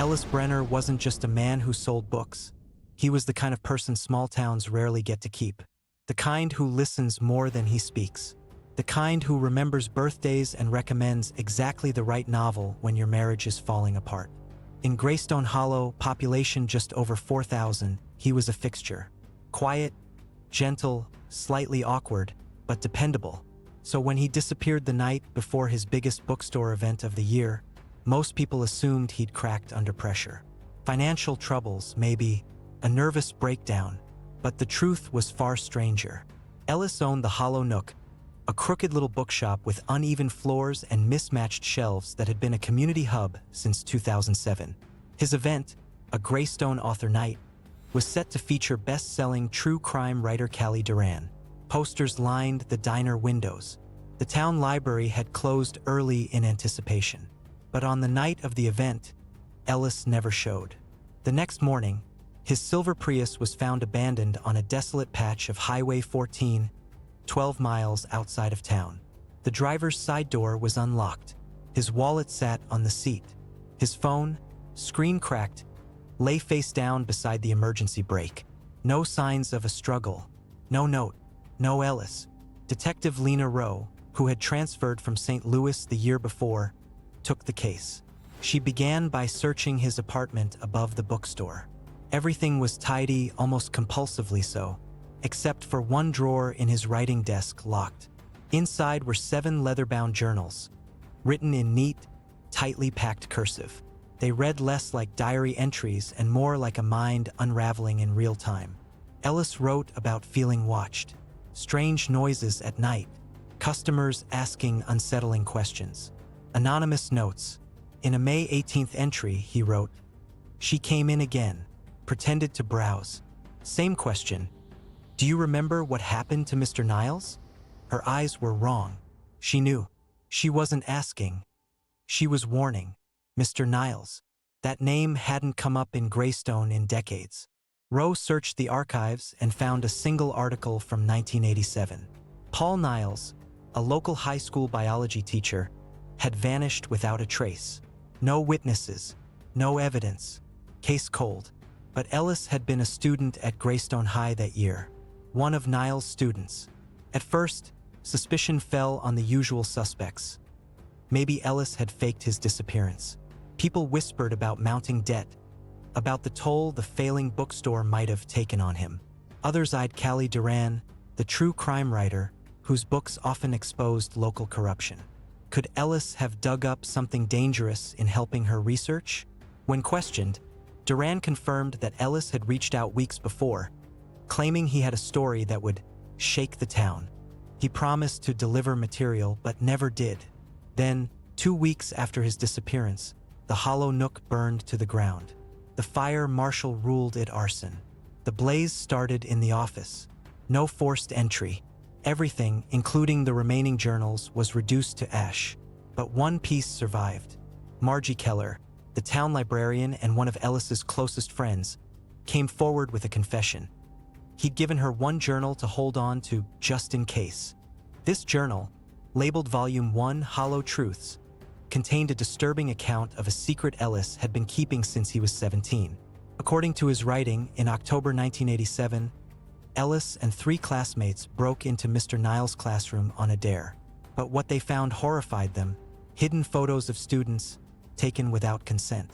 Ellis Brenner wasn't just a man who sold books. He was the kind of person small towns rarely get to keep. The kind who listens more than he speaks. The kind who remembers birthdays and recommends exactly the right novel when your marriage is falling apart. In Greystone Hollow, population just over 4,000, he was a fixture. Quiet, gentle, slightly awkward, but dependable. So when he disappeared the night before his biggest bookstore event of the year, most people assumed he'd cracked under pressure. Financial troubles, maybe, a nervous breakdown, but the truth was far stranger. Ellis owned the Hollow Nook, a crooked little bookshop with uneven floors and mismatched shelves that had been a community hub since 2007. His event, a Greystone Author Night, was set to feature best-selling true crime writer Callie Duran. Posters lined the diner windows. The town library had closed early in anticipation. But on the night of the event, Ellis never showed. The next morning, his silver Prius was found abandoned on a desolate patch of Highway 14, 12 miles outside of town. The driver's side door was unlocked. His wallet sat on the seat. His phone, screen cracked, lay face down beside the emergency brake. No signs of a struggle. No note. No Ellis. Detective Lena Rowe, who had transferred from St. Louis the year before, took the case. She began by searching his apartment above the bookstore. Everything was tidy, almost compulsively so, except for one drawer in his writing desk locked. Inside were 7 leather-bound journals, written in neat, tightly packed cursive. They read less like diary entries and more like a mind unraveling in real time. Ellis wrote about feeling watched, strange noises at night, customers asking unsettling questions, anonymous notes. In a May 18th entry, he wrote, "She came in again, pretended to browse. Same question. Do you remember what happened to Mr. Niles?" Her eyes were wrong. She knew. She wasn't asking. She was warning. Mr. Niles. That name hadn't come up in Greystone in decades. Rowe searched the archives and found a single article from 1987. Paul Niles, a local high school biology teacher, had vanished without a trace. No witnesses, no evidence. Case cold. But Ellis had been a student at Greystone High that year, one of Niles' students. At first, suspicion fell on the usual suspects. Maybe Ellis had faked his disappearance. People whispered about mounting debt, about the toll the failing bookstore might have taken on him. Others eyed Callie Duran, the true crime writer, whose books often exposed local corruption. Could Ellis have dug up something dangerous in helping her research? When questioned, Duran confirmed that Ellis had reached out weeks before, claiming he had a story that would shake the town. He promised to deliver material, but never did. Then, 2 weeks after his disappearance, the Hollow Nook burned to the ground. The fire marshal ruled it arson. The blaze started in the office. No forced entry. Everything, including the remaining journals, was reduced to ash. But one piece survived. Margie Keller, the town librarian and one of Ellis's closest friends, came forward with a confession. He'd given her one journal to hold on to just in case. This journal, labeled Volume 1 Hollow Truths, contained a disturbing account of a secret Ellis had been keeping since he was 17. According to his writing, in October 1987, Ellis and 3 classmates broke into Mr. Niles' classroom on a dare. But what they found horrified them: hidden photos of students taken without consent.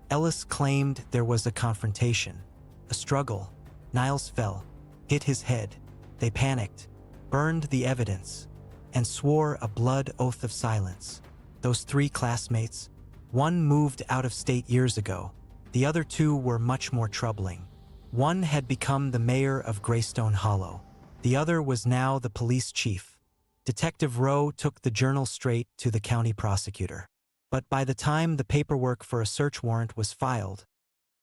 Ellis claimed there was a confrontation, a struggle. Niles fell, hit his head. They panicked, burned the evidence, and swore a blood oath of silence. Those 3 classmates, one moved out of state years ago. The other 2 were much more troubling. One had become the mayor of Greystone Hollow. The other was now the police chief. Detective Rowe took the journal straight to the county prosecutor. But by the time the paperwork for a search warrant was filed,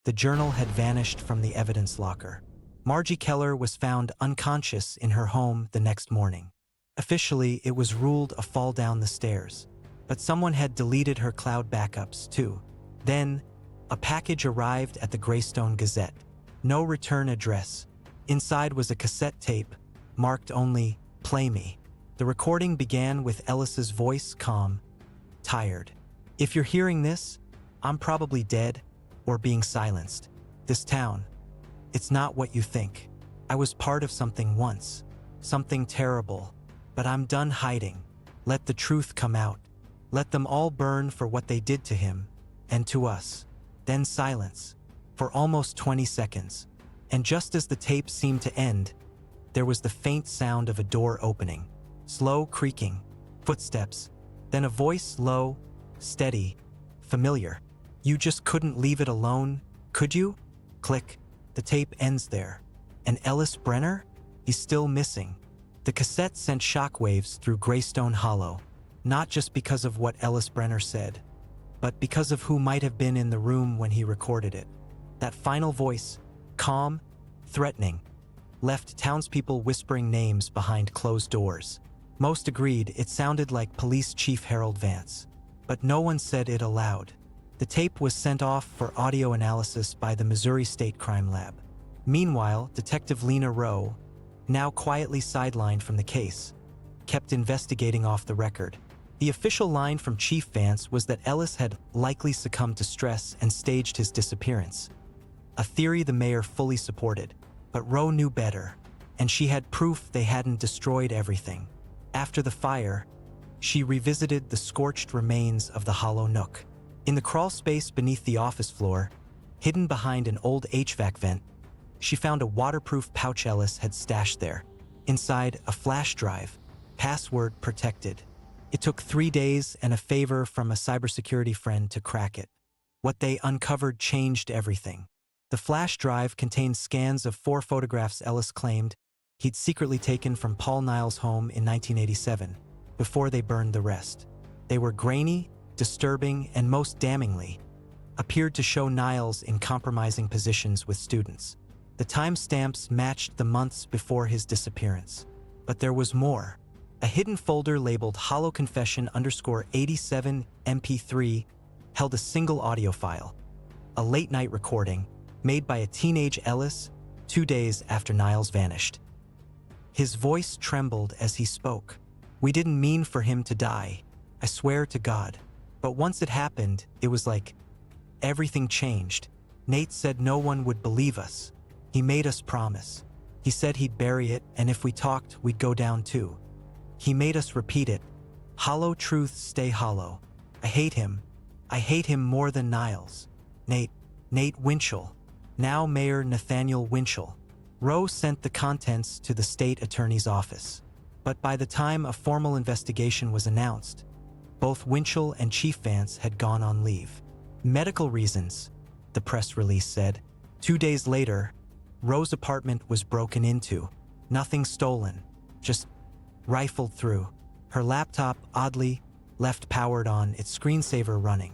the journal had vanished from the evidence locker. Margie Keller was found unconscious in her home the next morning. Officially, it was ruled a fall down the stairs. But someone had deleted her cloud backups, too. Then, a package arrived at the Greystone Gazette. No return address. Inside was a cassette tape, marked only, "Play Me." The recording began with Ellis's voice, calm, tired. "If you're hearing this, I'm probably dead, or being silenced. This town, it's not what you think. I was part of something once, something terrible, but I'm done hiding. Let the truth come out. Let them all burn for what they did to him and to us. Then silence for almost 20 seconds. And just as the tape seemed to end, there was the faint sound of a door opening, slow creaking, footsteps, then a voice, low, steady, familiar. You just couldn't leave it alone, could you? Click. The tape ends there. And Ellis Brenner? He's still missing. The cassette sent shockwaves through Greystone Hollow, not just because of what Ellis Brenner said, but because of who might have been in the room when he recorded it. That final voice, calm, threatening, left townspeople whispering names behind closed doors. Most agreed it sounded like Police Chief Harold Vance, but no one said it aloud. The tape was sent off for audio analysis by the Missouri State Crime Lab. Meanwhile, Detective Lena Rowe, now quietly sidelined from the case, kept investigating off the record. The official line from Chief Vance was that Ellis had likely succumbed to stress and staged his disappearance, a theory the mayor fully supported. But Rowe knew better, and she had proof they hadn't destroyed everything. After the fire, she revisited the scorched remains of the hollow nook. In the crawl space beneath the office floor, hidden behind an old HVAC vent, she found a waterproof pouch Ellis had stashed there. Inside, a flash drive, password protected. It took 3 days and a favor from a cybersecurity friend to crack it. What they uncovered changed everything. The flash drive contained scans of 4 photographs Ellis claimed he'd secretly taken from Paul Niles' home in 1987, before they burned the rest. They were grainy, disturbing, and most damningly, appeared to show Niles in compromising positions with students. The timestamps matched the months before his disappearance. But there was more. A hidden folder labeled Hollow Confession _87 MP3 held a single audio file, a late-night recording made by a teenage Ellis 2 days after Niles vanished. His voice trembled as he spoke. "We didn't mean for him to die, I swear to God. But once it happened, it was like everything changed. Nate said no one would believe us. He made us promise. He said he'd bury it, and if we talked, we'd go down too. He made us repeat it. Hollow truths stay hollow. I hate him. I hate him more than Niles. Nate Winchell. Now Mayor Nathaniel Winchell." Rowe sent the contents to the state attorney's office. But by the time a formal investigation was announced, both Winchell and Chief Vance had gone on leave. Medical reasons, the press release said. 2 days later, Rowe's apartment was broken into. Nothing stolen, just rifled through. Her laptop, oddly, left powered on, its screensaver running.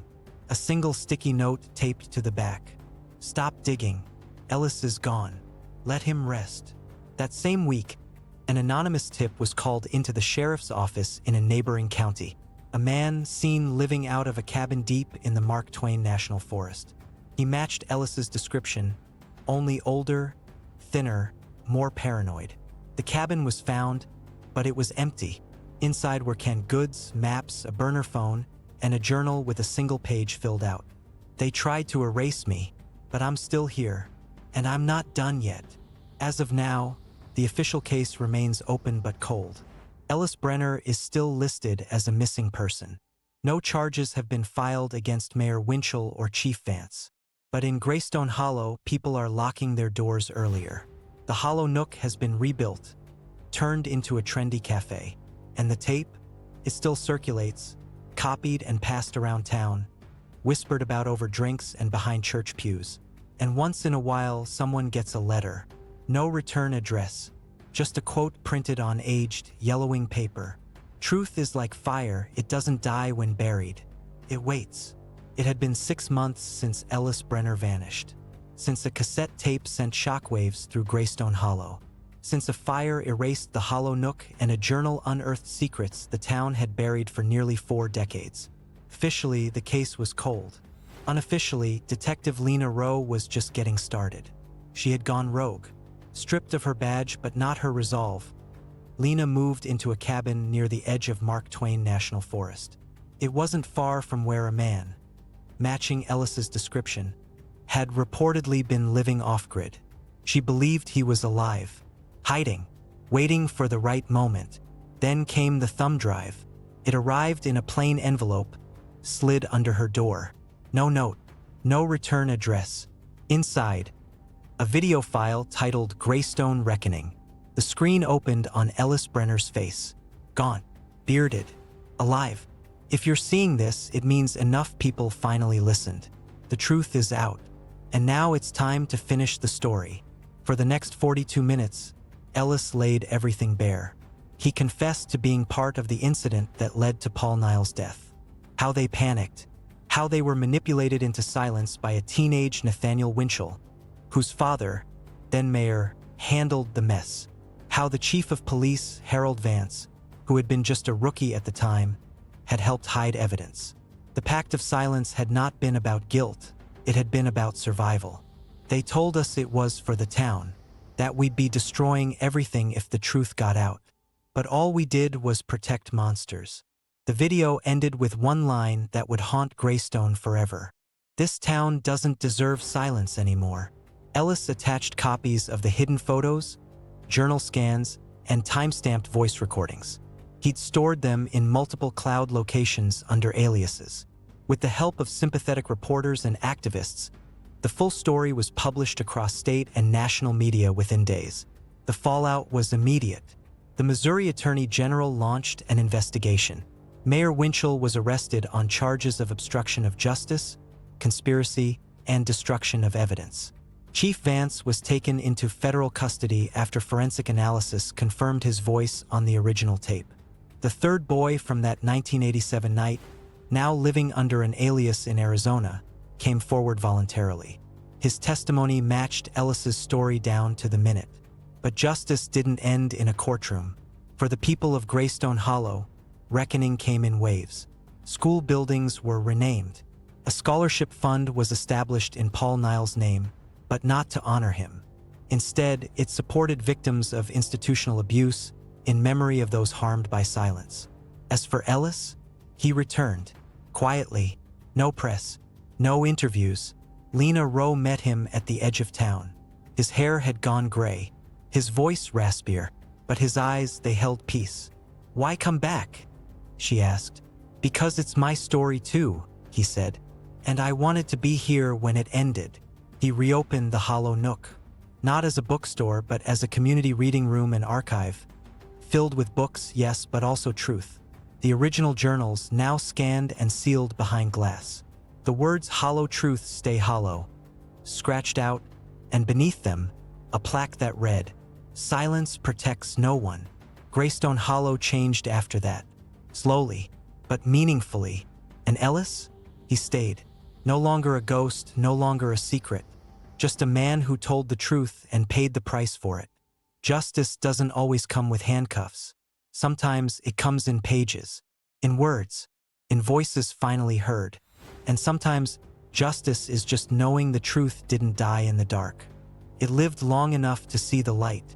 A single sticky note taped to the back. "Stop digging. Ellis is gone. Let him rest." That same week, an anonymous tip was called into the sheriff's office in a neighboring county. A man seen living out of a cabin deep in the Twain National Forest. He matched Ellis's description, only older, thinner, more paranoid. The cabin was found, but it was empty. Inside were canned goods, maps, a burner phone, and a journal with a single page filled out. "They tried to erase me, but I'm still here, and I'm not done yet." As of now, the official case remains open but cold. Ellis Brenner is still listed as a missing person. No charges have been filed against Mayor Winchell or Chief Vance. But in Greystone Hollow, people are locking their doors earlier. The Hollow Nook has been rebuilt, turned into a trendy cafe. And the tape? It still circulates, copied and passed around town, whispered about over drinks and behind church pews. And once in a while, someone gets a letter. No return address, just a quote printed on aged, yellowing paper. "Truth is like fire, it doesn't die when buried. It waits." It had been 6 months since Ellis Brenner vanished, since a cassette tape sent shockwaves through Greystone Hollow, since a fire erased the Hollow Nook and a journal unearthed secrets the town had buried for nearly 4 decades. Officially, the case was cold. Unofficially, Detective Lena Rowe was just getting started. She had gone rogue, stripped of her badge but not her resolve. Lena moved into a cabin near the edge of Twain National Forest. It wasn't far from where a man, matching Ellis's description, had reportedly been living off-grid. She believed he was alive, hiding, waiting for the right moment. Then came the thumb drive. It arrived in a plain envelope, slid under her door. No note, no return address. Inside, a video file titled Greystone Reckoning. The screen opened on Ellis Brenner's face. Gone. Bearded. Alive. If you're seeing this, it means enough people finally listened. The truth is out. And now it's time to finish the story. For the next 42 minutes, Ellis laid everything bare. He confessed to being part of the incident that led to Paul Niles' death. How they panicked. How they were manipulated into silence by a teenage Nathaniel Winchell, whose father, then mayor, handled the mess. How the chief of police, Harold Vance, who had been just a rookie at the time, had helped hide evidence. The pact of silence had not been about guilt, it had been about survival. They told us it was for the town, that we'd be destroying everything if the truth got out. But all we did was protect monsters. The video ended with one line that would haunt Greystone forever. This town doesn't deserve silence anymore. Ellis attached copies of the hidden photos, journal scans, and time-stamped voice recordings. He'd stored them in multiple cloud locations under aliases. With the help of sympathetic reporters and activists, the full story was published across state and national media within days. The fallout was immediate. The Missouri Attorney General launched an investigation. Mayor Winchell was arrested on charges of obstruction of justice, conspiracy, and destruction of evidence. Chief Vance was taken into federal custody after forensic analysis confirmed his voice on the original tape. The third boy from that 1987 night, now living under an alias in Arizona, came forward voluntarily. His testimony matched Ellis's story down to the minute. But justice didn't end in a courtroom. For the people of Greystone Hollow, reckoning came in waves. School buildings were renamed. A scholarship fund was established in Paul Niles' name, but not to honor him. Instead, it supported victims of institutional abuse in memory of those harmed by silence. As for Ellis, he returned, quietly, no press, no interviews. Lena Rowe met him at the edge of town. His hair had gone gray, his voice raspier, but his eyes, they held peace. "Why come back?" she asked. "Because it's my story too," he said, "and I wanted to be here when it ended." He reopened the Hollow Nook, not as a bookstore but as a community reading room and archive, filled with books, yes, but also truth. The original journals, now scanned and sealed behind glass. The words "Hollow Truths Stay Hollow" scratched out, and beneath them, a plaque that read, "Silence protects no one." Greystone Hollow changed after that, slowly, but meaningfully. And Ellis? He stayed. No longer a ghost, no longer a secret. Just a man who told the truth and paid the price for it. Justice doesn't always come with handcuffs. Sometimes it comes in pages, in words, in voices finally heard. And sometimes justice is just knowing the truth didn't die in the dark. It lived long enough to see the light.